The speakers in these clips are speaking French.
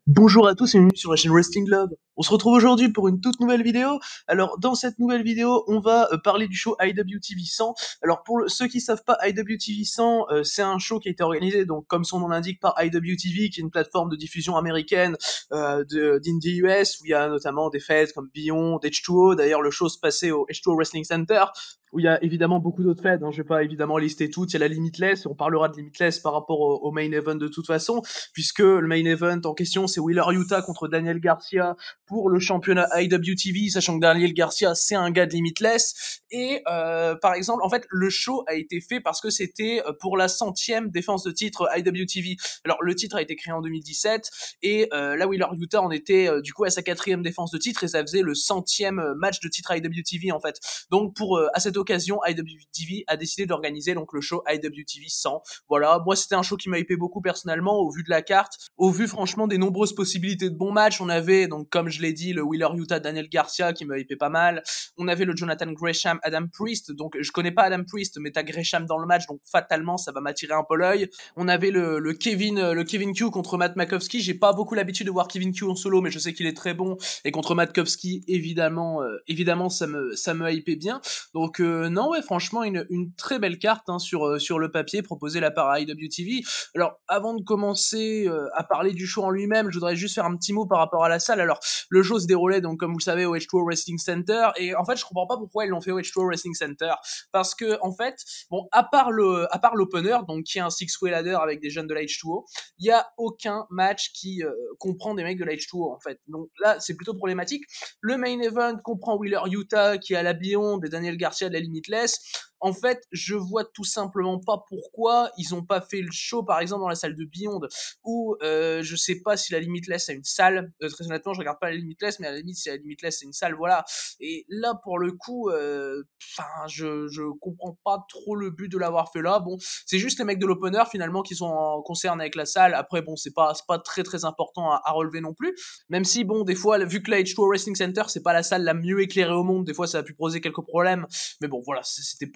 Bonjour à tous et bienvenue sur la chaîne Wrestling Globe. On se retrouve aujourd'hui pour une toute nouvelle vidéo. Alors dans cette nouvelle vidéo, on va parler du show IWTV 100. Alors pour ceux qui savent pas, IWTV 100, c'est un show qui a été organisé donc comme son nom l'indique par IWTV, qui est une plateforme de diffusion américaine d'Indie US où il y a notamment des fêtes comme Beyond, H2O. D'ailleurs le show se passait au H2O Wrestling Center, où il y a évidemment beaucoup d'autres fêtes, hein. Je vais pas évidemment lister toutes. Il y a la Limitless, et on parlera de Limitless par rapport au main event de toute façon, puisque le main event en question, c'est Wheeler Yuta contre Daniel Garcia pour le championnat IWTV, sachant que Daniel Garcia, c'est un gars de Limitless. Et par exemple, en fait, le show a été fait parce que c'était pour la 100e défense de titre IWTV. Alors, le titre a été créé en 2017, et là, Wheeler Yuta en était du coup à sa 4e défense de titre, et ça faisait le 100e match de titre IWTV, en fait. Donc, à cette occasion, IWTV a décidé d'organiser donc le show IWTV 100. Voilà, moi, c'était un show qui m'a hypé beaucoup personnellement, au vu de la carte, au vu franchement des nombreuses possibilités de bons matchs. On avait donc, comme je l'ai dit, le Wheeler Yuta Daniel Garcia qui me hypait pas mal. On avait le Jonathan Gresham Adam Priest. Donc je connais pas Adam Priest, mais t'as Gresham dans le match, donc fatalement ça va m'attirer un peu l'œil. On avait le Kevin Q contre Matt Makowski. J'ai pas beaucoup l'habitude de voir Kevin Q en solo, mais je sais qu'il est très bon. Et contre Matt Makowski, évidemment ça me hypait bien. Donc non, ouais, franchement une très belle carte, hein, sur le papier proposée là par IWTV. Alors, avant de commencer à parler du show en lui-même, je voudrais juste faire un petit mot par rapport à la salle. Alors, le show se déroulait, donc, comme vous le savez, au H2O Wrestling Center, et en fait, je comprends pas pourquoi ils l'ont fait au H2O Wrestling Center, parce que, en fait, bon, à part l'opener, donc, qui est un six-way ladder avec des jeunes de la H2O, il y a aucun match qui comprend des mecs de la H2O, en fait. Donc là, c'est plutôt problématique. Le main event comprend Wheeler Yuta, qui est à la Beyond, et Daniel Garcia de la Limitless. En fait, je vois tout simplement pas pourquoi ils ont pas fait le show, par exemple, dans la salle de Beyond, où je sais pas si la Limitless a une salle. Très honnêtement, je regarde pas la Limitless, mais à la limite, si la Limitless c'est une salle, voilà. Et là, pour le coup, je comprends pas trop le but de l'avoir fait là. Bon, c'est juste les mecs de l'opener finalement qui sont en concerne avec la salle. Après, bon, c'est pas très très important à relever non plus. Même si, bon, des fois, vu que la H2O Wrestling Center, c'est pas la salle la mieux éclairée au monde, des fois, ça a pu poser quelques problèmes. Mais bon, voilà, c'était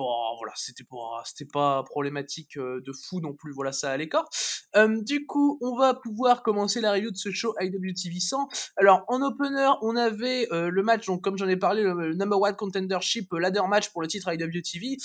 pas problématique de fou non plus. Voilà, ça à l'écart. Du coup, on va pouvoir commencer la review de ce show IWTV 100. Alors, en opener, on avait le match, donc comme j'en ai parlé, le number one contendership ladder match pour le titre IWTV.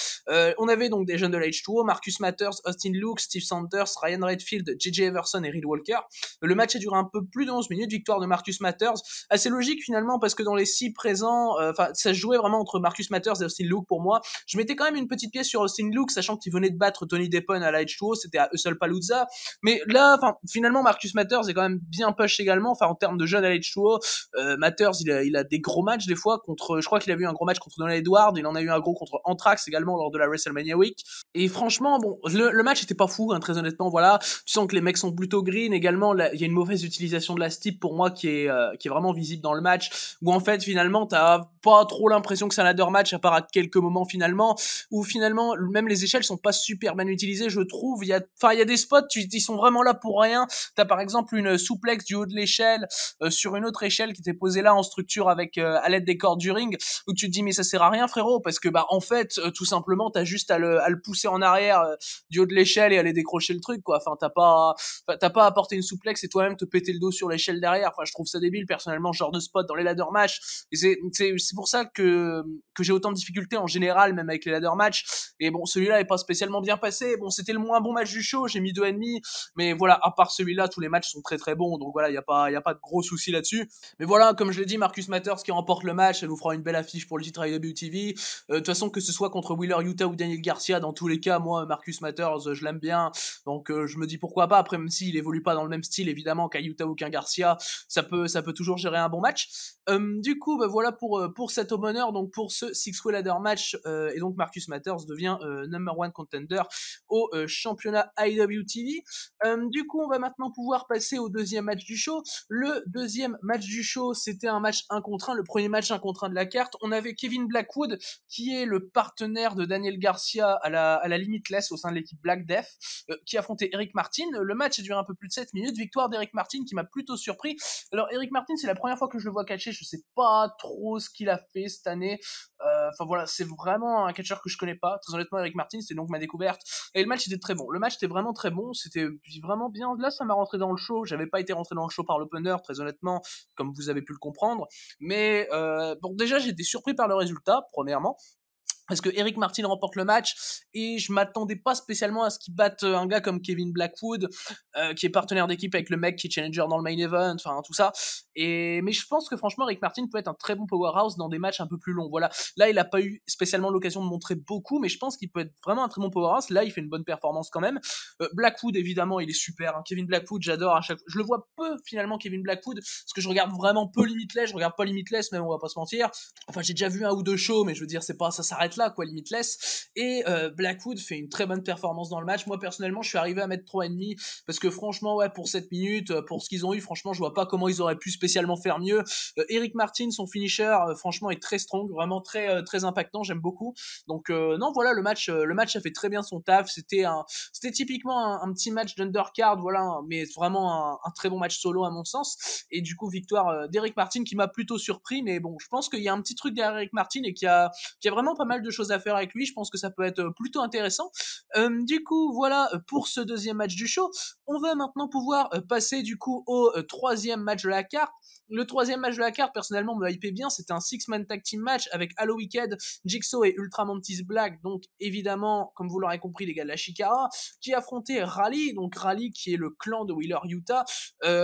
On avait donc des jeunes de la H2O, Marcus Matters, Austin Luke, Steve Sanders, Ryan Redfield, JJ Everson et Reed Walker. Le match a duré un peu plus de 11 minutes, victoire de Marcus Matters. Assez logique finalement, parce que dans les 6 présents, ça se jouait vraiment entre Marcus Matters et Austin Luke pour moi. Je mettais quand même une petite pièce sur Austin Luke, sachant qu'il venait de battre Tony Deppen à la H2O, c'était à Hustle-Palooza. Mais là, finalement, Marcus Matters est quand même bien push également. Enfin, en termes de jeunes à la H2O, Matters, il a des gros matchs des fois contre. Je crois qu'il a eu un gros match contre Donald Edward. Il en a eu un gros contre Anthrax également lors de la WrestleMania Week. Et franchement, bon, le match était pas fou, hein, très honnêtement. Voilà, tu sens que les mecs sont plutôt green. Également, il y a une mauvaise utilisation de la steep pour moi qui est vraiment visible dans le match. Où en fait, finalement, t'as pas trop l'impression que c'est un ladder match à part à quelques moments finalement. Où finalement, même les échelles sont pas super bien utilisées, je trouve. Il y a des spots, ils sont vraiment là pour rien. T'as par exemple une souplex du haut de l'échelle sur une autre échelle qui était posée là en structure avec à l'aide des cordes du ring, où tu te dis mais ça sert à rien frérot, parce que en fait tout simplement t'as juste à le pousser en arrière du haut de l'échelle et aller décrocher le truc quoi. Enfin t'as pas apporté une souplex et toi-même te péter le dos sur l'échelle derrière. Enfin je trouve ça débile personnellement, ce genre de spot dans les ladder match. Et c'est pour ça que j'ai autant de difficultés en général même avec les ladder match. Et bon, celui-là est pas spécialement bien passé. Bon, c'était le moins bon match du show, j'ai mis 2,5. Mais voilà, à part celui-là, tous les matchs sont très très bons. Donc voilà, y a pas de gros soucis là-dessus. Mais voilà, comme je l'ai dit, Marcus Matters qui remporte le match, ça nous fera une belle affiche pour le titre IWTV. De toute façon, que ce soit contre Wheeler Yuta ou Daniel Garcia, dans tous les cas, moi, Marcus Matters, je l'aime bien. Donc je me dis pourquoi pas. Après, même s'il évolue pas dans le même style, évidemment, qu'un Yuta ou qu'un Garcia, ça peut toujours gérer un bon match. Du coup, voilà pour cet opener, donc pour ce six-way ladder match, et donc Marcus Matters devient number one contender au championnat IWTV. Du coup, on va maintenant pouvoir passer au deuxième match du show. Le deuxième match du show, c'était un match 1 contre 1, le premier match 1 contre 1 de la carte. On avait Kevin Blackwood, qui est le partenaire de Daniel Garcia à la Limitless au sein de l'équipe Black Death, qui affrontait Eric Martin. Le match a duré un peu plus de 7 minutes, victoire d'Eric Martin qui m'a plutôt surpris. Alors Eric Martin, c'est la première fois que je le vois catcher, je sais pas trop ce qu'il a fait cette année. Voilà, c'est vraiment un catcheur que je connais pas. Très honnêtement, Eric Martin, c'est donc ma découverte. Et le match était très bon. Le match était vraiment très bon. C'était vraiment bien. Là, ça m'a rentré dans le show. J'avais pas été rentré dans le show par l'opener, très honnêtement, comme vous avez pu le comprendre. Mais bon, déjà, j'ai été surpris par le résultat, premièrement. Parce que Eric Martin remporte le match et je m'attendais pas spécialement à ce qu'il batte un gars comme Kevin Blackwood, qui est partenaire d'équipe avec le mec qui est challenger dans le main event, enfin tout ça. Mais je pense que franchement Eric Martin peut être un très bon powerhouse dans des matchs un peu plus longs. Voilà, là il a pas eu spécialement l'occasion de montrer beaucoup, mais je pense qu'il peut être vraiment un très bon powerhouse. Là il fait une bonne performance quand même. Blackwood évidemment il est super. Hein. Kevin Blackwood j'adore. Je le vois peu finalement Kevin Blackwood parce que je regarde vraiment peu Limitless. Je regarde pas Limitless même on va pas se mentir. Enfin j'ai déjà vu un ou deux shows, mais je veux dire c'est pas ça s'arrête là quoi Limitless. Et Blackwood fait une très bonne performance dans le match. Moi personnellement je suis arrivé à mettre 3,5 parce que franchement ouais pour 7 minutes, pour ce qu'ils ont eu, franchement je vois pas comment ils auraient pu spécialement faire mieux. Eric Martin, son finisher, franchement est très strong, vraiment très impactant, j'aime beaucoup. Donc non voilà le match a fait très bien son taf. C'était typiquement un petit match d'undercard, voilà, mais vraiment un très bon match solo à mon sens. Et du coup victoire d'Eric Martin qui m'a plutôt surpris, mais bon je pense qu'il y a un petit truc derrière Eric Martin et qu'il y a vraiment pas mal de choses à faire avec lui. Je pense que ça peut être plutôt intéressant. Du coup, voilà pour ce deuxième match du show. On va maintenant pouvoir passer du coup au troisième match de la carte. Le troisième match de la carte, personnellement, me hypait bien. C'était un six-man tag team match avec Halo Wicked, Jigsaw et Ultra Mantis Black. Donc, évidemment, comme vous l'aurez compris, les gars de la Chikara, qui affrontaient Rally. Donc, Rally qui est le clan de Wheeler Utah.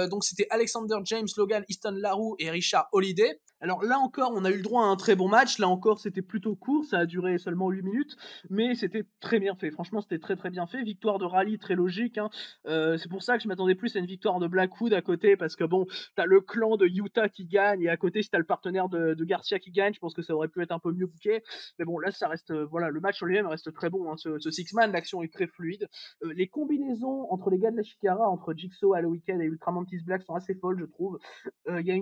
Donc, c'était Alexander James, Logan, Easton Larue et Richard Holiday. Alors là encore, on a eu le droit à un très bon match. Là encore, c'était plutôt court. Ça a duré seulement 8 minutes. Mais c'était très bien fait. Franchement, c'était très bien fait. Victoire de Rally, très logique. Hein. C'est pour ça que je m'attendais plus à une victoire de Blackwood à côté. Parce que bon, t'as le clan de Utah qui gagne. Et à côté, si t'as le partenaire de Garcia qui gagne, je pense que ça aurait pu être un peu mieux bouqué. Mais bon, là, ça reste. Voilà, le match en lui-même reste très bon. Hein. Ce Six-Man, l'action est très fluide. Les combinaisons entre les gars de la Chikara, entre Jigsaw, Halo Weekend et Ultra Mantis Black sont assez folles, je trouve. Il y a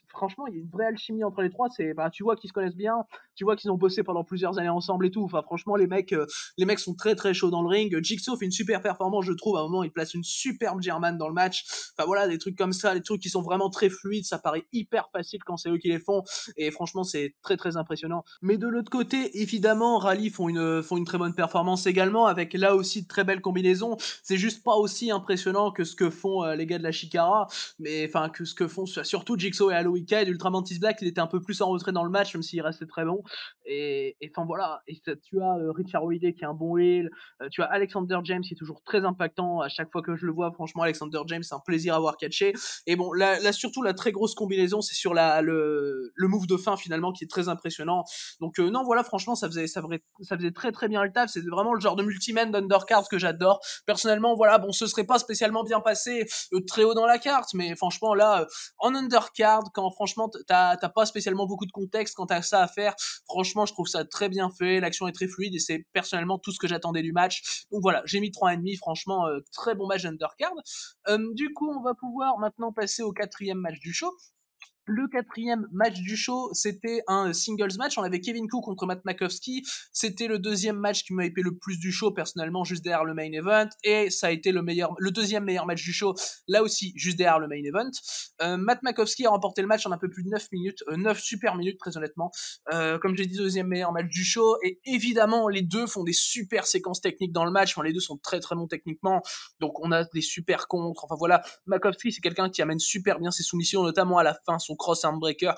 franchement, il y a une vraie alchimie entre les trois. Tu vois qu'ils se connaissent bien, tu vois qu'ils ont bossé pendant plusieurs années ensemble et tout. Enfin, franchement, les mecs sont très chauds dans le ring. Jigsaw fait une super performance, je trouve. À un moment, il place une superbe German dans le match. Enfin voilà, des trucs comme ça, des trucs qui sont vraiment très fluides. Ça paraît hyper facile quand c'est eux qui les font. Et franchement, c'est très impressionnant. Mais de l'autre côté, évidemment, Rally font une très bonne performance également, avec là aussi de très belles combinaisons. C'est juste pas aussi impressionnant que ce que font les gars de la Chikara, mais enfin que ce que font surtout Jigsaw et Halo Weekend. Ultra Mantis Black, il était un peu plus en retrait dans le match, même s'il restait très bon. Et enfin voilà, et tu as Richard Holiday qui est un bon heel, tu as Alexander James qui est toujours très impactant à chaque fois que je le vois. Franchement, Alexander James, c'est un plaisir à voir catcher. Et bon, là surtout la très grosse combinaison, c'est sur le move de fin finalement qui est très impressionnant. Donc non, voilà, franchement, ça faisait très bien le taf. C'est vraiment le genre de multiman d'undercard que j'adore. Personnellement, voilà, bon, ce serait pas spécialement bien passé très haut dans la carte, mais franchement là, en undercard, quand franchement t'as pas spécialement beaucoup de contexte, quand t'as ça à faire, franchement je trouve ça très bien fait, l'action est très fluide et c'est personnellement tout ce que j'attendais du match. Donc voilà, j'ai mis 3,5, franchement très bon match undercard. Du coup on va pouvoir maintenant passer au quatrième match du show. Le quatrième match du show, c'était un singles match. On avait Kevin Cook contre Matt Makowski. C'était le deuxième match qui m'a hypé le plus du show, personnellement, juste derrière le main event. Et ça a été le deuxième meilleur match du show, là aussi, juste derrière le main event. Matt Makowski a remporté le match en un peu plus de 9 minutes. 9 super minutes, très honnêtement. Comme j'ai dit, deuxième meilleur match du show. Et évidemment, les deux font des super séquences techniques dans le match. Enfin, les deux sont très bons techniquement. Donc, on a des super contres. Enfin, voilà. Makowski, c'est quelqu'un qui amène super bien ses soumissions, notamment à la fin, son cross armbreaker.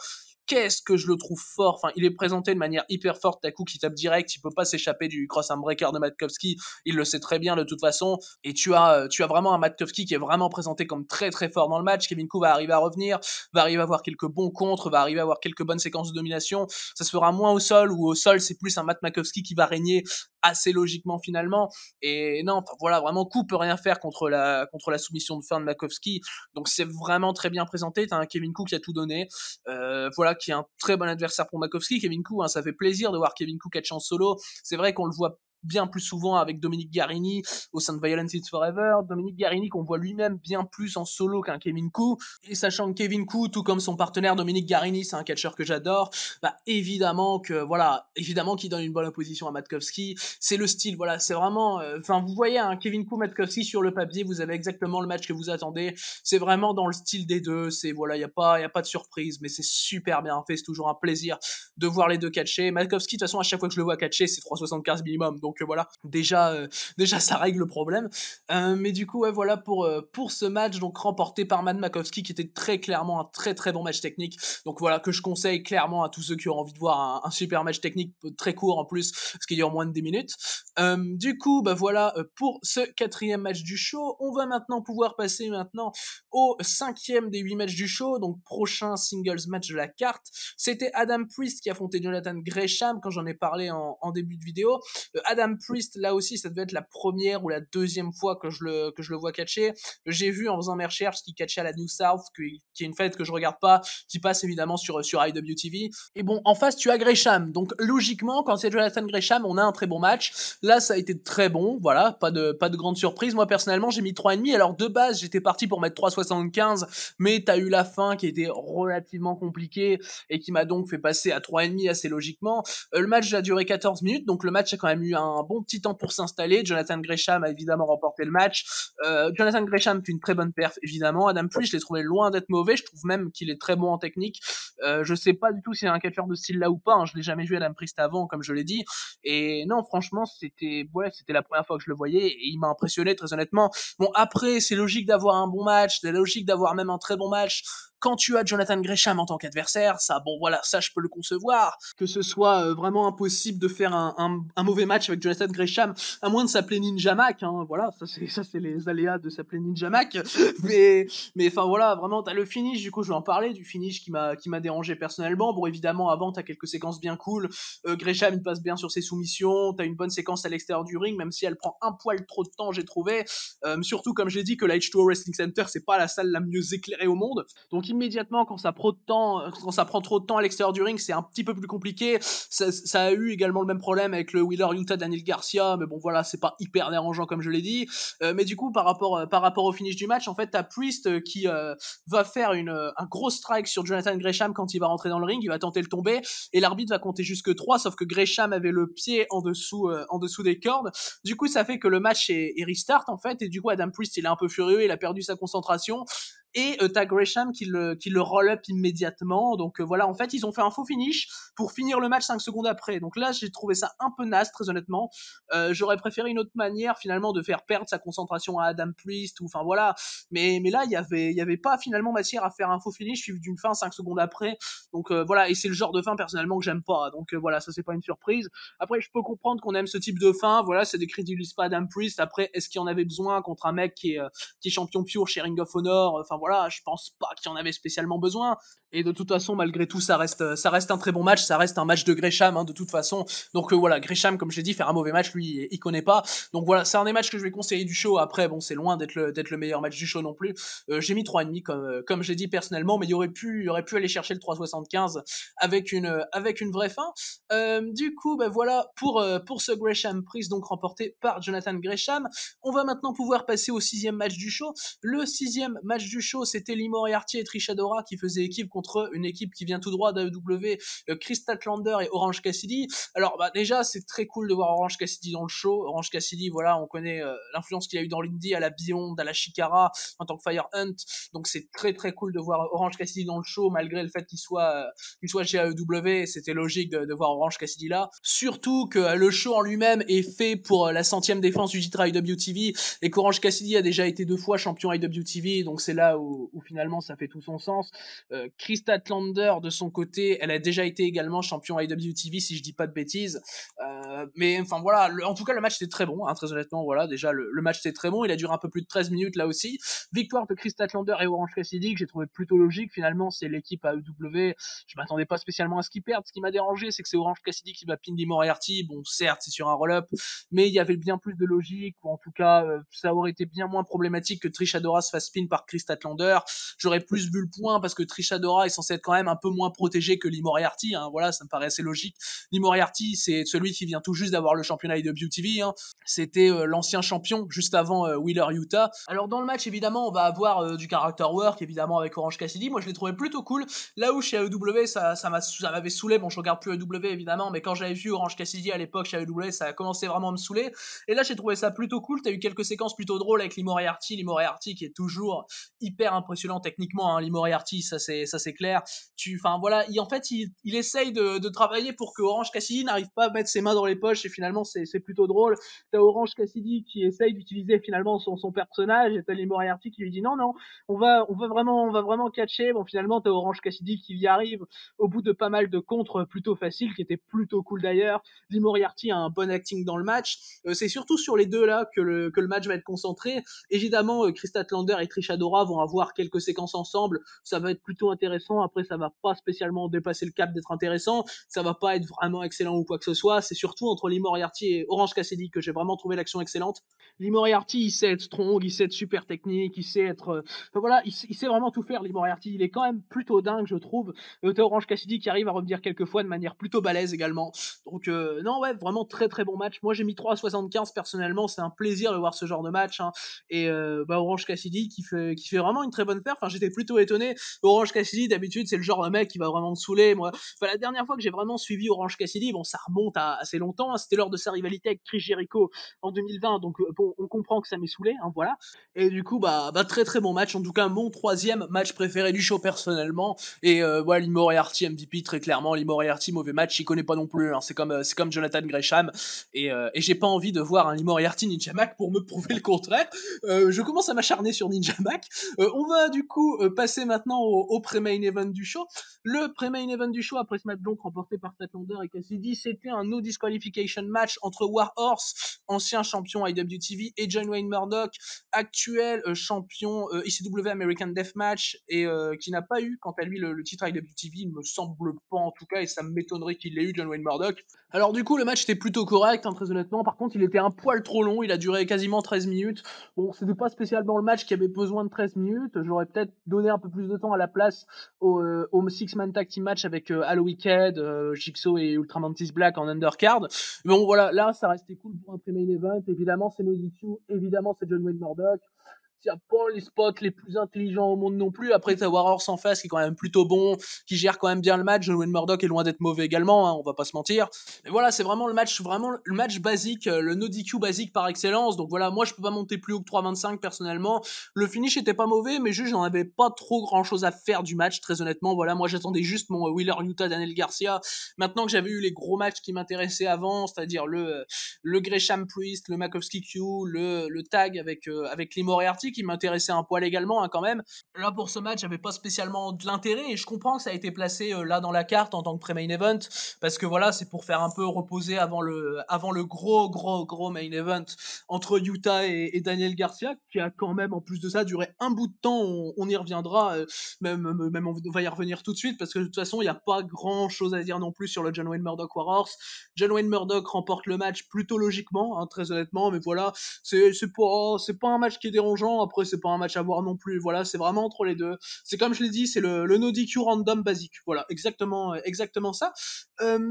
Qu'est-ce que je le trouve fort. Enfin, il est présenté de manière hyper forte. Taku qui tape direct, il peut pas s'échapper du cross armbreaker de Matkowski. Il le sait très bien de toute façon. Et tu as vraiment un Matkowski qui est vraiment présenté comme très fort dans le match. Kevin Koo va arriver à revenir, va arriver à avoir quelques bons contres, va arriver à avoir quelques bonnes séquences de domination. Ça se fera moins au sol, ou au sol c'est plus un Matt Makowski qui va régner assez logiquement finalement. Et non, voilà, vraiment Koo peut rien faire contre la soumission de fin de Makowski. Donc c'est vraiment très bien présenté. T'as un Kevin Koo qui a tout donné. Voilà, qui est un très bon adversaire pour Makowski. Kevin Koo, hein, ça fait plaisir de voir Kevin Koo catch en solo. C'est vrai qu'on le voit bien plus souvent avec Dominic Garrini au sein de Violence Is Forever. Dominic Garrini qu'on voit lui-même bien plus en solo qu'un Kevin Koo. Et sachant que Kevin Koo, tout comme son partenaire Dominic Garrini, c'est un catcheur que j'adore, bah évidemment qu'il donne une bonne opposition à Matkowski. C'est le style, voilà, c'est vraiment, enfin vous voyez un Kevin Koo Matkowski sur le papier, vous avez exactement le match que vous attendez. C'est vraiment dans le style des deux. C'est voilà, y a pas de surprise, mais c'est super bien fait. C'est toujours un plaisir de voir les deux catcher. Matkowski, de toute façon, à chaque fois que je le vois catcher, c'est 3,75 minimum. Donc voilà, déjà ça règle le problème. Mais du coup, ouais, voilà pour ce match donc remporté par Matt Makowski, qui était très clairement un très très bon match technique. Donc voilà, que je conseille clairement à tous ceux qui ont envie de voir un super match technique très court en plus, parce qu'il dure moins de 10 minutes. Du coup, bah voilà pour ce 4e match du show. On va maintenant pouvoir passer maintenant au 5e des 8 matchs du show, donc prochain singles match de la carte. C'était Adam Priest qui affrontait Jonathan Gresham, quand j'en ai parlé en début de vidéo. Adam Priest, là aussi, ça devait être la première ou la deuxième fois que je le vois catcher. J'ai vu en faisant mes recherches qu'il catchait à la New South, qui est une fête que je regarde pas, qui passe évidemment sur IWTV. Et bon, en face, tu as Gresham. Donc logiquement, quand c'est Jonathan Gresham, on a un très bon match. Là, ça a été très bon, voilà, pas de grande surprise. Moi, personnellement, j'ai mis 3,5. Alors, de base, j'étais parti pour mettre 3,75, mais t'as eu la fin qui était relativement compliquée et qui m'a donc fait passer à 3,5 assez logiquement. Le match a duré 14 minutes, donc le match a quand même eu un bon petit temps pour s'installer. Jonathan Gresham a évidemment remporté le match. Jonathan Gresham fait une très bonne perf, évidemment. Adam Priest, je l'ai trouvé loin d'être mauvais. Je trouve même qu'il est très bon en technique. Je sais pas du tout s'il y a un catcheur de style là ou pas. Hein. Je l'ai jamais vu Adam Priest avant, comme je l'ai dit. Et non, franchement, c'était la première fois que je le voyais et il m'a impressionné très honnêtement. Bon, après, c'est logique d'avoir un bon match, c'est logique d'avoir même un très bon match. Quand tu as Jonathan Gresham en tant qu'adversaire, ça, bon voilà, ça je peux le concevoir. Que ce soit vraiment impossible de faire un mauvais match avec Jonathan Gresham, à moins de s'appeler Ninja Mac, hein, voilà, ça c'est les aléas de s'appeler Ninja Mac. Mais enfin voilà, vraiment, t'as le finish, du coup je vais en parler, du finish qui m'a dérangé personnellement. Bon, évidemment, avant, t'as quelques séquences bien cool. Gresham, il passe bien sur ses soumissions, t'as une bonne séquence à l'extérieur du ring, même si elle prend un poil trop de temps, j'ai trouvé. Surtout, comme je l'ai dit, que la H2O Wrestling Center, c'est pas la salle la mieux éclairée au monde. Donc immédiatement, quand ça prend trop de temps à l'extérieur du ring, c'est un petit peu plus compliqué. Ça a eu également le même problème avec le Wheeler Utah Daniel Garcia, mais bon voilà, c'est pas hyper dérangeant comme je l'ai dit. Mais du coup, par rapport au finish du match, en fait, t'as Priest qui va faire un gros strike sur Jonathan Gresham quand il va rentrer dans le ring, il va tenter le tomber, et l'arbitre va compter jusque 3, sauf que Gresham avait le pied en dessous des cordes. Du coup, ça fait que le match est restart, en fait, et du coup, Adam Priest, il est un peu furieux, il a perdu sa concentration, et t'as Gresham qui le roll-up immédiatement. Donc voilà, en fait, ils ont fait un faux finish pour finir le match 5 secondes après. Donc là, j'ai trouvé ça un peu naze, très honnêtement. J'aurais préféré une autre manière, finalement, de faire perdre sa concentration à Adam Priest, ou enfin voilà. Mais là, il y avait pas finalement matière à faire un faux finish suivi d'une fin 5 secondes après. Donc voilà, et c'est le genre de fin, personnellement, que j'aime pas. Donc voilà, ça, c'est pas une surprise. Après, je peux comprendre qu'on aime ce type de fin. Voilà, ça décrédibilise pas Adam Priest. Après, est-ce qu'il y en avait besoin contre un mec qui est champion pure chez Ring of Honor? Enfin voilà, je pense pas qu'il y en avait spécialement besoin. Et de toute façon, malgré tout, ça reste un très bon match. Ça reste un match de Gresham, hein, de toute façon. Donc voilà, Gresham, comme je l'ai dit, faire un mauvais match, lui, il connaît pas. Donc voilà, c'est un des matchs que je vais conseiller du show. Après, bon, c'est loin d'être le meilleur match du show non plus. J'ai mis 3,5 comme j'ai dit personnellement, mais il aurait pu aller chercher le 3,75 avec une vraie fin. Du coup, bah voilà pour ce Gresham Priest, donc remporté par Jonathan Gresham. On va maintenant pouvoir passer au 6e match du show. Le 6e match du show, c'était Lee Moriarty et Trish Adora qui faisaient équipe contre une équipe qui vient tout droit d'AEW, Chris Statlander et Orange Cassidy. Alors bah déjà, c'est très cool de voir Orange Cassidy dans le show. Orange Cassidy, voilà, on connaît l'influence qu'il a eu dans l'indie, à la Beyond, à la Chikara, en tant que Fire Hunt. Donc c'est très très cool de voir Orange Cassidy dans le show, malgré le fait qu'il soit chez AEW. C'était logique de voir Orange Cassidy là. Surtout que le show en lui-même est fait pour la 100e défense du titre IWTV, et qu'Orange Cassidy a déjà été 2 fois champion IWTV, donc c'est là où finalement ça fait tout son sens. Chris Statlander, de son côté, elle a déjà été également champion IWTV, si je dis pas de bêtises. Mais enfin voilà, en tout cas le match était très bon, hein, très honnêtement, voilà, déjà le match était très bon, il a duré un peu plus de 13 minutes là aussi. Victoire de Chris Statlander et Orange Cassidy, que j'ai trouvé plutôt logique, finalement c'est l'équipe AEW, je m'attendais pas spécialement à ce qu'ils perdent. Ce qui m'a dérangé, c'est que c'est Orange Cassidy qui va pin Lee Moriarty. Bon, certes, c'est sur un roll-up, mais il y avait bien plus de logique, ou en tout cas, ça aurait été bien moins problématique que Trish Adora se fasse pin par Chris Statlander. Statlander. J'aurais plus vu le point parce que Trish Adora est censé être quand même un peu moins protégé que Lee Moriarty, hein. Voilà, ça me paraît assez logique. Lee Moriarty, c'est celui qui vient tout juste d'avoir le championnat IWTV, hein. C'était l'ancien champion juste avant Wheeler Utah. Alors dans le match, évidemment, on va avoir du character work, évidemment, avec Orange Cassidy. Moi, je l'ai trouvé plutôt cool. Là où chez AEW, ça m'avait saoulé. Bon, je regarde plus AEW, évidemment, mais quand j'avais vu Orange Cassidy à l'époque chez AEW, ça a commencé vraiment à me saouler. Et là, j'ai trouvé ça plutôt cool. T'as eu quelques séquences plutôt drôles avec Lee Moriarty qui est toujours hyper impressionnant techniquement, hein. Lee Moriarty, ça c'est clair. Enfin voilà, en fait, il essaye de travailler pour que Orange Cassidy n'arrive pas à mettre ses mains dans les poches, et finalement, c'est plutôt drôle. T'as Orange Cassidy qui essaye d'utiliser finalement son personnage, et t'as Lee Moriarty qui lui dit non, on va vraiment catcher. Bon, finalement, t'as Orange Cassidy qui y arrive au bout de pas mal de contres plutôt faciles, qui étaient plutôt cool d'ailleurs. Lee Moriarty a un bon acting dans le match. C'est surtout sur les deux là que le match va être concentré. Évidemment, Chris Statlander et Trish Adora vont avoir quelques séquences ensemble. Ça va être plutôt intéressant. Après, ça va pas spécialement dépasser le cap d'être intéressant. Ça va pas être vraiment excellent ou quoi que ce soit. C'est surtout entre Lee Moriarty et Orange Cassidy que j'ai vraiment trouvé l'action excellente. Lee Moriarty, il sait être strong, il sait être super technique, il sait être... Enfin voilà, il sait vraiment tout faire, Lee Moriarty. Il est quand même plutôt dingue, je trouve. T'as Orange Cassidy qui arrive à revenir quelques fois de manière plutôt balèze également. Donc non, ouais, vraiment très très bon match. Moi, j'ai mis 3,75 personnellement. C'est un plaisir de voir ce genre de match, hein. Et Orange Cassidy qui fait vraiment une très bonne perf. Enfin, j'étais plutôt étonné. Orange Cassidy, d'habitude, c'est le genre de mec qui va vraiment me saouler. Moi, enfin, la dernière fois que j'ai vraiment suivi Orange Cassidy, bon, ça remonte à assez longtemps, hein. C'était lors de sa rivalité avec Chris Jericho en 2020. Donc bon, on comprend que ça m'est saoulé, hein, voilà. Et du coup, très très bon match. En tout cas, mon troisième match préféré du show personnellement. Et ouais, Lee Moriarty MVP très clairement. Lee Moriarty mauvais match, il connaît pas non plus, hein. C'est comme Jonathan Gresham. Et j'ai pas envie de voir un Lee Moriarty Ninja Mac pour me prouver le contraire. Je commence à m'acharner sur Ninja Mac. On va du coup passer maintenant au pré-main event du show. Le pré-main event du show après ce match donc remporté par Statlander et Cassidy, c'était un no disqualification match entre Warhorse, ancien champion IWTV, et John Wayne Murdoch, actuel champion ECW American Deathmatch, et qui n'a pas eu quant à lui le titre IWTV, il me semble pas en tout cas, et ça m'étonnerait qu'il l'ait eu, John Wayne Murdoch. Alors du coup le match était plutôt correct, hein, très honnêtement. Par contre il était un poil trop long, il a duré quasiment 13 minutes. Bon, c'était pas spécialement le match qui avait besoin de 13 minutes, j'aurais peut-être donné un peu plus de temps à la place au six-man tag team match avec Halo Wicked, Jigsaw et Ultramantis Black en undercard. Mais bon voilà, là ça restait cool pour un pré-main event. Évidemment c'est No DQ, évidemment c'est John Wayne Murdoch. Il n'y a pas les spots les plus intelligents au monde non plus. Après, t'as Warhorse en face qui est quand même plutôt bon, qui gère quand même bien le match. John Wayne Murdoch est loin d'être mauvais également, hein, on va pas se mentir. Mais voilà, c'est vraiment le match basique, le no DQ basique par excellence. Donc voilà, moi je peux pas monter plus haut que 3,25 personnellement. Le finish était pas mauvais, mais juste j'en avais pas trop grand chose à faire du match, très honnêtement. Voilà, moi j'attendais juste mon Wheeler Utah Daniel Garcia. Maintenant que j'avais eu les gros matchs qui m'intéressaient avant, c'est-à-dire le Gresham Priest, le Makowski Q, le tag avec Lee Moriarty, qui m'intéressait un poil également, hein, quand même. Là pour ce match, j'avais pas spécialement de l'intérêt, et je comprends que ça a été placé là dans la carte en tant que pré-main event, parce que voilà, c'est pour faire un peu reposer avant le gros main event entre Utah et Daniel Garcia, qui a quand même en plus de ça duré un bout de temps. On y reviendra, même on va y revenir tout de suite, parce que de toute façon il n'y a pas grand chose à dire non plus sur le John Wayne Murdoch Warhorse. John Wayne Murdoch remporte le match plutôt logiquement, hein, très honnêtement, mais voilà, c'est pas un match qui est dérangeant. Après c'est pas un match à voir non plus, voilà, c'est vraiment entre les deux. C'est comme je l'ai dit, c'est le no DQ random basique, voilà, exactement ça.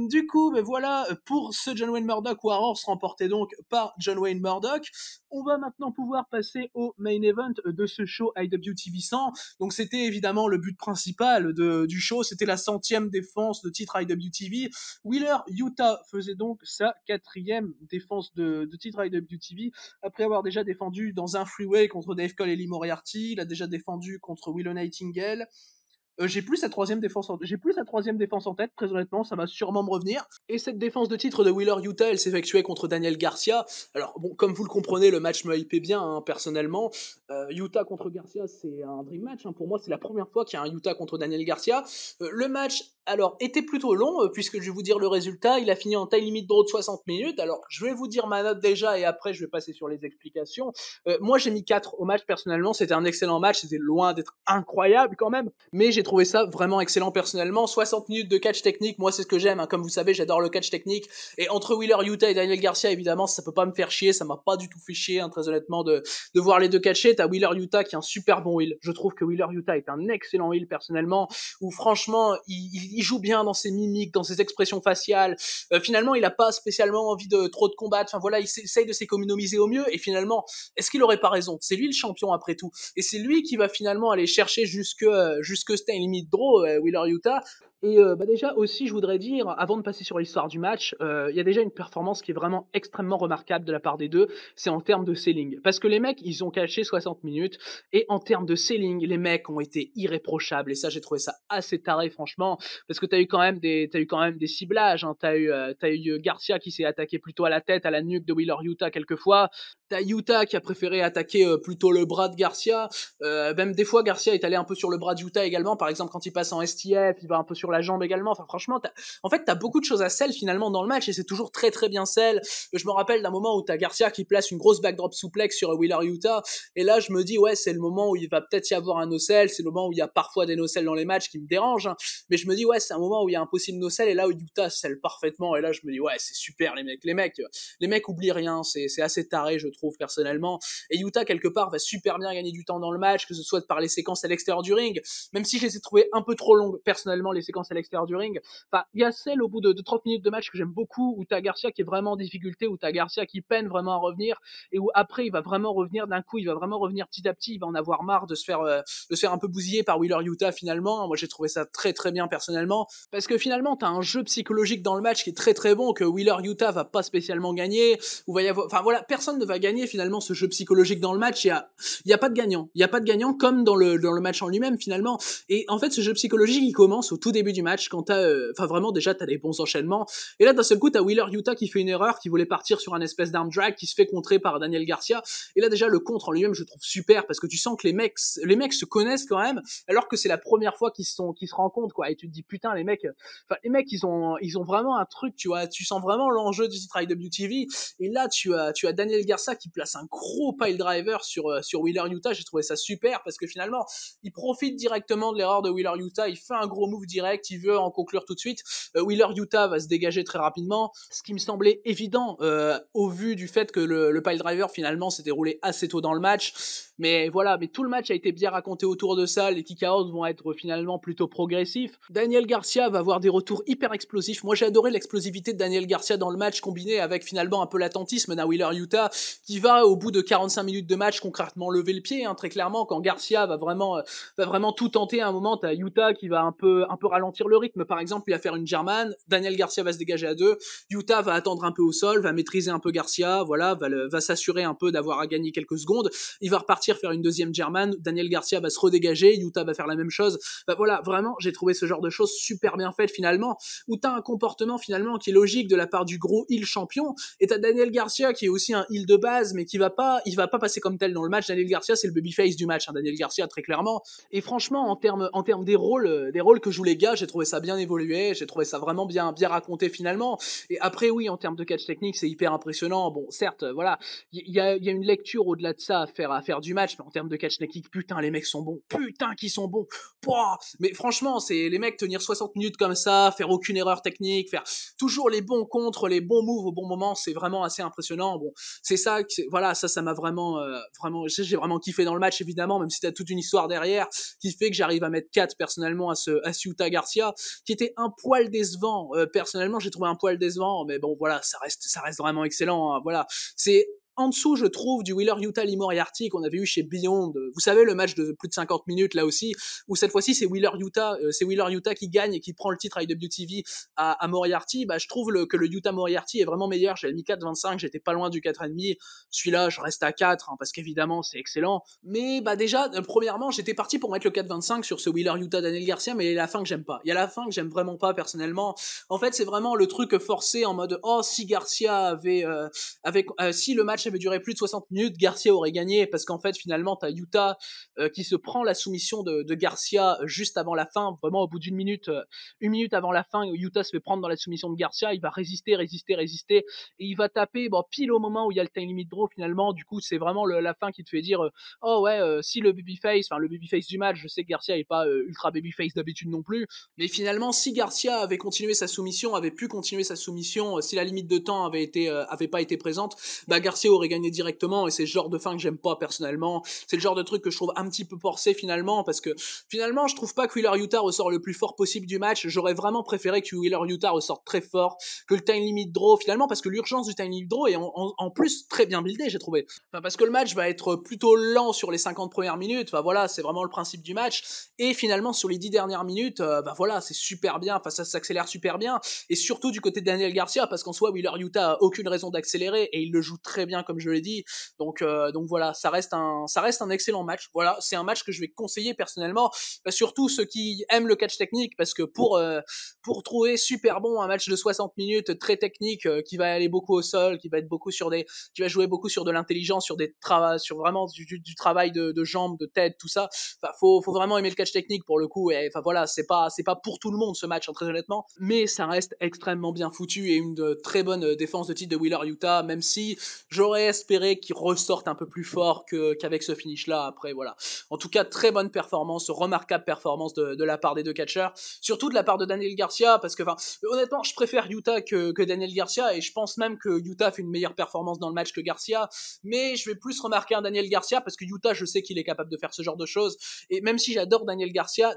Du coup, mais voilà, pour ce John Wayne Murdoch Warhorse remporté donc par John Wayne Murdoch. On va maintenant pouvoir passer au main event de ce show IWTV 100. Donc c'était évidemment le but principal du show, c'était la 100e défense de titre IWTV. Wheeler Utah faisait donc sa 4e défense de titre IWTV, après avoir déjà défendu dans un freeway contre Dave Cole et Lee Moriarty. Il a déjà défendu contre Willow Nightingale. J'ai plus sa troisième défense en tête, très honnêtement, ça va sûrement me revenir. Et cette défense de titre de Wheeler Utah, elle s'effectuait contre Daniel Garcia. Alors bon, comme vous le comprenez, le match me hypait bien, hein, personnellement. Utah contre Garcia, c'est un dream match, hein. Pour moi, c'est la première fois qu'il y a un Utah contre Daniel Garcia. Le match, alors, était plutôt long, puisque je vais vous dire le résultat. Il a fini en time limit draw de 60 minutes. Alors, je vais vous dire ma note déjà, et après, je vais passer sur les explications. Moi, j'ai mis 4 au match, personnellement. C'était un excellent match, c'était loin d'être incroyable quand même, mais j'ai trouvé ça vraiment excellent personnellement. 60 minutes de catch technique, moi c'est ce que j'aime, hein. Comme vous savez, j'adore le catch technique. Et entre Wheeler Yuta et Daniel Garcia, évidemment, ça peut pas me faire chier, ça m'a pas du tout fait chier, hein, très honnêtement, de voir les deux catcher. T'as Wheeler Yuta qui est un super bon heel. Je trouve que Wheeler Yuta est un excellent heel personnellement, où franchement, il joue bien dans ses mimiques, dans ses expressions faciales. Finalement, il a pas spécialement envie de trop de combattre. Enfin voilà, il essaye de s'économiser au mieux. Et finalement, est-ce qu'il aurait pas raison? C'est lui le champion après tout. Et c'est lui qui va finalement aller chercher jusque Stay Limit Draw, Wheeler Yuta. Et déjà aussi, je voudrais dire, avant de passer sur l'histoire du match, il y a déjà une performance qui est vraiment extrêmement remarquable de la part des deux, c'est en termes de selling. Parce que les mecs, ils ont catché 60 minutes, et en termes de selling, les mecs ont été irréprochables. Et ça, j'ai trouvé ça assez taré, franchement, parce que t'as eu quand même des ciblages. Hein. T'as eu Garcia qui s'est attaqué plutôt à la tête, à la nuque de Wheeler Yuta quelquefois. T'as Yuta qui a préféré attaquer plutôt le bras de Garcia. Même des fois, Garcia est allé un peu sur le bras de Yuta également. Par exemple, quand il passe en STF, il va un peu sur la jambe également. Enfin, franchement, t'as beaucoup de choses à sell finalement dans le match et c'est toujours très très bien sell. Je me rappelle d'un moment où t'as Garcia qui place une grosse backdrop suplex sur Wheeler Yuta. Et là, je me dis, ouais, c'est le moment où il va peut-être y avoir un no-sell. C'est le moment où il y a parfois des no-sell dans les matchs qui me dérangent. Hein. Mais je me dis, ouais, c'est un moment où il y a un possible no-sell et là où Yuta sell parfaitement. Et là, je me dis, ouais, c'est super les mecs. Les mecs oublient rien. C'est assez taré, je trouve, personnellement. Et Yuta, quelque part, va super bien gagner du temps dans le match, que ce soit par les séquences à l'extérieur du ring, même si je les ai trouvées un peu trop longues, personnellement, les séquences à l'extérieur du ring. Enfin, il y a celle au bout de 30 minutes de match que j'aime beaucoup, où t'as Garcia qui est vraiment en difficulté, où t'as Garcia qui peine vraiment à revenir, et où après, il va vraiment revenir d'un coup, il va vraiment revenir petit à petit, il va en avoir marre de se faire un peu bousiller par Wheeler Yuta, finalement. Moi, j'ai trouvé ça très très bien, personnellement, parce que finalement, t'as un jeu psychologique dans le match qui est très très bon, que Wheeler Yuta va pas spécialement gagner, où va y avoir, enfin voilà, personne ne va gagner finalement ce jeu psychologique dans le match. Il y a pas de gagnant. Il y a pas de gagnant comme dans le match en lui-même finalement. Et en fait, ce jeu psychologique, il commence au tout début du match quand t'as, enfin vraiment déjà t'as des bons enchaînements. Et là d'un seul coup t'as Wheeler Yuta qui fait une erreur, qui voulait partir sur un espèce d'arm drag, qui se fait contrer par Daniel Garcia. Et là déjà le contre en lui-même, je trouve super parce que tu sens que les mecs se connaissent quand même, alors que c'est la première fois qu'ils se rencontrent quoi. Et tu te dis putain les mecs ils ont vraiment un truc, tu vois, tu sens vraiment l'enjeu du titre IWTV. Et là tu as Daniel Garcia qui place un gros pile driver sur Wheeler Yuta. J'ai trouvé ça super parce que finalement il profite directement de l'erreur de Wheeler Yuta, il fait un gros move direct, il veut en conclure tout de suite. Wheeler Yuta va se dégager très rapidement, ce qui me semblait évident au vu du fait que le pile driver finalement s'est déroulé assez tôt dans le match. Mais voilà, mais tout le match a été bien raconté autour de ça, les kick-outs vont être finalement plutôt progressifs. Daniel Garcia va avoir des retours hyper explosifs. Moi j'ai adoré l'explosivité de Daniel Garcia dans le match, combiné avec finalement un peu l'attentisme d'un Wheeler Yuta qui va au bout de 45 minutes de match concrètement lever le pied, hein, très clairement. Quand Garcia va vraiment tout tenter à un moment, t'as Yuta qui va un peu ralentir le rythme. Par exemple, il va faire une German, Daniel Garcia va se dégager à deux, Yuta va attendre un peu au sol, va maîtriser un peu Garcia, voilà, va s'assurer un peu d'avoir à gagner quelques secondes, il va repartir faire une deuxième German, Daniel Garcia va se redégager, Yuta va faire la même chose. Bah voilà, vraiment, j'ai trouvé ce genre de choses super bien faites finalement, où t'as un comportement finalement qui est logique de la part du gros heel champion, et t'as Daniel Garcia qui est aussi un heel de base, mais il va pas passer comme tel dans le match. Daniel Garcia, c'est le babyface du match, hein, Daniel Garcia, très clairement. Et franchement, en termes des rôles que jouent les gars, j'ai trouvé ça bien évolué, j'ai trouvé ça vraiment bien raconté finalement. Et après, oui, en termes de catch technique, c'est hyper impressionnant. Bon, certes, voilà, il y a une lecture au-delà de ça à faire du match, mais en termes de catch technique, putain, les mecs sont bons, putain, qu'ils sont bons. Pouah, mais franchement, c'est les mecs tenir 60 minutes comme ça, faire aucune erreur technique, faire toujours les bons contres, les bons moves au bon moment, c'est vraiment assez impressionnant. Bon, c'est ça, voilà, ça m'a vraiment, j'ai vraiment kiffé dans le match, évidemment, même si t'as toute une histoire derrière qui fait que j'arrive à mettre 4 personnellement à Yuta Garcia, qui était un poil décevant. Personnellement, j'ai trouvé un poil décevant, mais bon, voilà, ça reste vraiment excellent. Hein, voilà, c'est en dessous, je trouve, du Wheeler Yuta Lee Moriarty qu'on avait eu chez Beyond. Vous savez, le match de plus de 50 minutes, là aussi, où cette fois-ci, c'est Wheeler Yuta qui gagne et qui prend le titre IWTV à Moriarty. Bah, je trouve que le Yuta Moriarty est vraiment meilleur. J'avais mis 4,25, j'étais pas loin du 4,5. Celui-là, je reste à 4, hein, parce qu'évidemment, c'est excellent. Mais, bah, déjà, premièrement, j'étais parti pour mettre le 4,25 sur ce Wheeler Yuta Daniel Garcia, mais il y a la fin que j'aime pas. Il y a la fin que j'aime vraiment pas, personnellement. En fait, c'est vraiment le truc forcé en mode, oh, si Garcia si le match match avait duré plus de 60 minutes, Garcia aurait gagné parce qu'en fait finalement t'as Yuta qui se prend la soumission de Garcia juste avant la fin, vraiment au bout une minute avant la fin, Yuta se fait prendre dans la soumission de Garcia, il va résister et il va taper bon, pile au moment où il y a le time limit draw finalement. Du coup c'est vraiment la fin qui te fait dire oh ouais si le babyface, enfin le babyface du match, je sais que Garcia est pas ultra babyface d'habitude non plus, mais finalement si Garcia avait continué sa soumission, avait pu continuer sa soumission, si la limite de temps avait pas été présente, bah Garcia aurait gagné directement et c'est le genre de fin que j'aime pas personnellement. C'est le genre de truc que je trouve un petit peu forcé finalement parce que finalement je trouve pas que Wheeler Yuta ressort le plus fort possible du match. J'aurais vraiment préféré que Wheeler Yuta ressorte très fort, que le time limit draw finalement parce que l'urgence du time limit draw est en plus très bien buildé j'ai trouvé. Enfin, parce que le match va être plutôt lent sur les 50 premières minutes, enfin voilà c'est vraiment le principe du match et finalement sur les 10 dernières minutes bah voilà c'est super bien, enfin ça s'accélère super bien et surtout du côté de Daniel Garcia parce qu'en soi Wheeler Yuta a aucune raison d'accélérer et il le joue très bien comme je l'ai dit, donc voilà ça reste un excellent match. Voilà c'est un match que je vais conseiller personnellement, bah, surtout ceux qui aiment le catch technique parce que pour trouver super bon un match de 60 minutes très technique qui va aller beaucoup au sol, qui va jouer beaucoup sur de l'intelligence, sur vraiment du travail de jambes, de tête, tout ça. Enfin, faut vraiment aimer le catch technique pour le coup. Et enfin voilà, c'est pas pour tout le monde ce match, hein, très honnêtement. Mais ça reste extrêmement bien foutu et une très bonne défense de titre de Wheeler Yuta, même si j'aurais espéré qu'il ressorte un peu plus fort qu'avec ce finish-là. Après voilà. En tout cas, très bonne performance, remarquable performance de la part des deux catcheurs, surtout de la part de Daniel Garcia, parce que enfin honnêtement, je préfère Yuta que Daniel Garcia et je pense même que Yuta fait une meilleure performance dans le match que Garcia, mais je vais plus remarquer un Daniel Garcia parce que Yuta, je sais qu'il est capable de faire ce genre de choses et même si j'adore Daniel Garcia,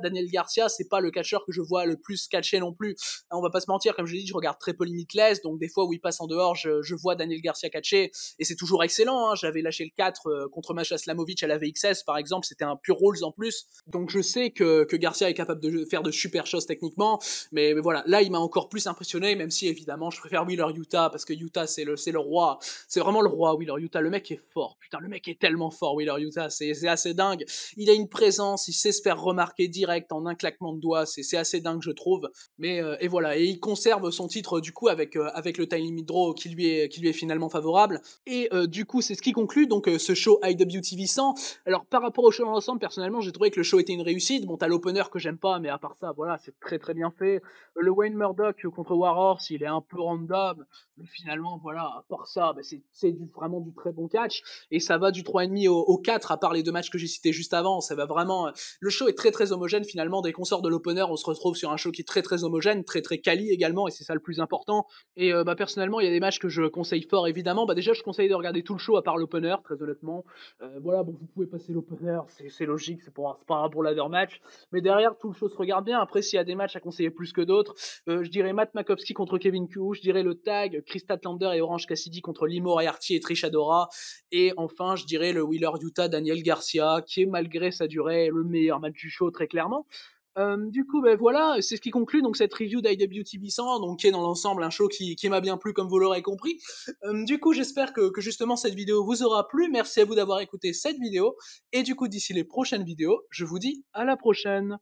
c'est pas le catcheur que je vois le plus catcher non plus. On va pas se mentir, comme je l'ai dit, je regarde très peu Limitless, donc des fois où il passe en dehors, je vois Daniel Garcia catcher et c'est toujours excellent. Hein. J'avais lâché le 4 contre Masha Slamovic à la VXS par exemple, c'était un pur rules en plus, donc je sais que Garcia est capable de faire de super choses techniquement, mais voilà, là il m'a encore plus impressionné, même si évidemment je préfère Wheeler Yuta parce que Yuta c'est le roi, c'est vraiment le roi Wheeler Yuta, le mec est fort, putain le mec est tellement fort Wheeler Yuta, c'est assez dingue, il a une présence, il sait se faire remarquer direct en un claquement de doigts, c'est assez dingue je trouve, mais et voilà, et il conserve son titre du coup avec le time limit draw qui lui est finalement favorable, et du coup c'est ce qui conclut donc ce show IWTV 100. Alors par rapport au show dans l'ensemble, personnellement j'ai trouvé que le show était une réussite, bon t'as l'opener que j'aime pas, mais à part ça voilà c'est très très bien fait, le Wayne Murdoch contre Warhorse il est un peu random, mais finalement voilà à part ça bah, c'est vraiment du très bon catch, et ça va du 3,5 au 4 à part les deux matchs que j'ai cités juste avant, ça va vraiment, le show est très très homogène finalement, dès qu'on sort de l'opener on se retrouve sur un show qui est très très homogène, très très quali également, et c'est ça le plus important, et bah personnellement il y a des matchs que je conseille fort évidemment, bah déjà je conseille de regarder tout le show à part l'opener très honnêtement, voilà bon vous pouvez passer l'opener, c'est logique, c'est pas pour ladder match, mais derrière tout le show se regarde bien. Après s'il y a des matchs à conseiller plus que d'autres, je dirais Matt Makowski contre Kevin Ku, je dirais le tag Chris Statlander et Orange Cassidy contre Limor Moriarty et Trish Adora, et enfin je dirais le Wheeler Yuta Daniel Garcia qui est malgré sa durée le meilleur match du show très clairement. Du coup, ben voilà, c'est ce qui conclut donc cette review d'IWTV 100, donc qui est dans l'ensemble un show qui m'a bien plu comme vous l'aurez compris. Du coup, j'espère que justement cette vidéo vous aura plu. Merci à vous d'avoir écouté cette vidéo, et du coup d'ici les prochaines vidéos, je vous dis à la prochaine.